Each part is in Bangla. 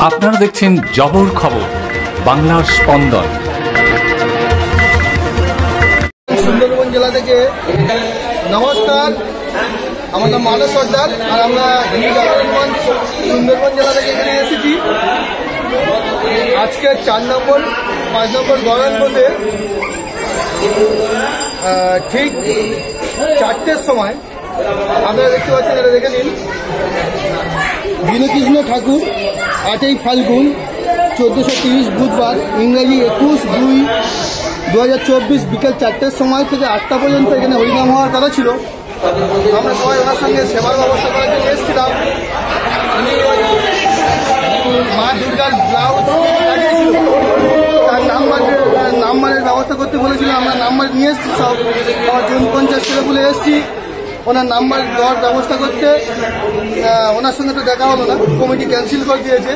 আপনারা দেখছেন জবর খবর, বাংলার স্পন্দন। সুন্দরবন জেলা থেকে নমস্কার, আমার নাম মানস সর্দার আর আমরা হিন্দু জাগরণ মঞ্চ সুন্দরবন জেলা থেকে এখানে এসেছি। আজকে 4 নম্বর 5 নম্বর গড়ান বসে ঠিক 4টের সময় আপনারা দেখতে পাচ্ছেন, এটা দেখে নিন। দীনকৃষ্ণ ঠাকুর 8ই ফাল্গুন 1430 বুধবার, ইংরাজি 21/2/2024 বিকেল 4টের সময় থেকে 8টা পর্যন্ত এখানে হরিনাম হওয়ার কথা ছিল। আমরা সবাই ওনার সঙ্গে সেবার ব্যবস্থা করার জন্য এসেছিলাম। উনি মা দুর্গার ব্লাউজ লাগিয়েছিল, তার নাম্বারের ব্যবস্থা করতে বলেছিল। আমরা নাম্বার নিয়ে এসেছি, সব আমার জুন 50 ছেলেগুলো এসেছি ওনার নাম্বার দেওয়ার ব্যবস্থা করতে। ওনার সঙ্গে তো দেখা হলো না, কমিটি ক্যান্সেল করে দিয়েছে।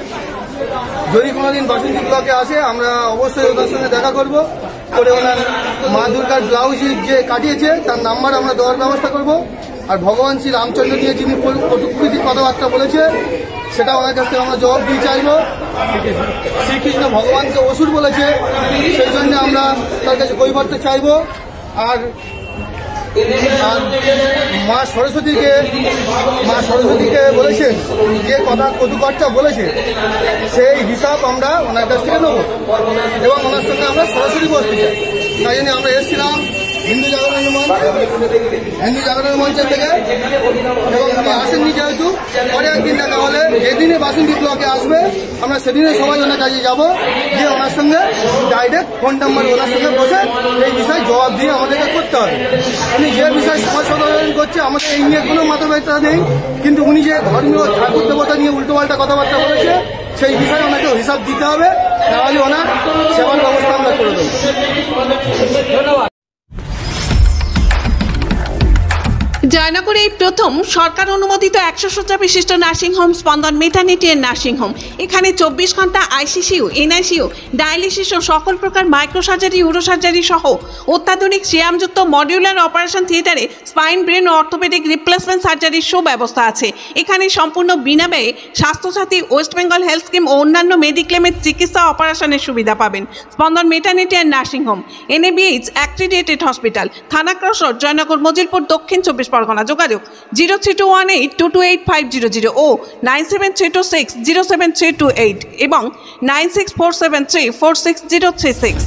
যদি কোনোদিন বাসন্তী ব্লকে আসে আমরা অবশ্যই ওনার সঙ্গে দেখা করব, করে ওনার মা দুর্গার ব্লাউজ যে কাটিয়েছে তার নাম্বার আমরা দেওয়ার ব্যবস্থা করব। আর ভগবান শ্রী রামচন্দ্র নিয়ে যিনি কটূক্তির কথাবার্তা বলেছে সেটা ওনার কাছ থেকে আমরা জবাব দিয়ে চাইব। শ্রীকৃষ্ণ ভগবানকে অসুর বলেছে, সেই জন্য আমরা তার কাছে কৈবর্ত চাইব। আর মা সরস্বতীকে বলেছেন যে কথা কটুকর্তা বলেছে সেই হিসাব আমরা ওনার কাছ থেকে নেব এবং ওনার সঙ্গে আমরা সরাসরি বসতে চাই। তাই জন্য আমরা এসেছিলাম হিন্দু জাগরণ মঞ্চের থেকে, এবং উনি আসেননি যেহেতু পরে একদিন দেখা হলে যেদিনে বাসন্তী ব্লকে আসবে আমরা সেদিনে সবাই ওনার কাছে যাবো, গিয়ে ওনার সঙ্গে ডাইরেক্ট ফোন নাম্বার ওনার সঙ্গে বসে এই বিষয়ে জবাব দিয়ে আমাদেরকে করতে হবে। উনি যে বিষয়ে সমাজ সমাধান করছে আমাদের এই নিয়ে কোনো মতভেদটা নেই, কিন্তু উনি যে ধর্মীয় ঠাকুর দেবতা নিয়ে উল্টোপাল্টা কথাবার্তা বলেছে সেই বিষয়ে ওনাকে হিসাব দিতে হবে, তাহলে ওনার সেবার ব্যবস্থা আমরা করে দেবো। ধন্যবাদ। জয়নগরে এই প্রথম সরকার অনুমোদিত 100 শয্যা বিশিষ্ট নার্সিংহোম স্পন্দন মেটার্নিটি এন্ড নার্সিংহোম। এখানে 24 ঘন্টা আইসিসিউ, এনআইসিউ, ডায়ালিসিস ও সকল প্রকার মাইক্রোসার্জারি, ইউরোসার্জারি সহ অত্যাধুনিক সিয়ামযুক্ত মডিউলার অপারেশন থিয়েটারে স্পাইন, ব্রেন ও অর্থোপেডিক রিপ্লেসমেন্ট সার্জারির সুব্যবস্থা আছে। এখানে সম্পূর্ণ বিনা ব্যয়ে Swasthyasathi, West Bengal health scheme ও অন্যান্য মেডিক্লেমের চিকিৎসা অপারেশনের সুবিধা পাবেন। Spandan maternity and nursing home, NABH accredited hospital, Thana cross road, Joynagar, Majilpur, Dakshin 24 Pargana. যোগাযোগ 03218228 ও 9732607328 এবং 9647346036।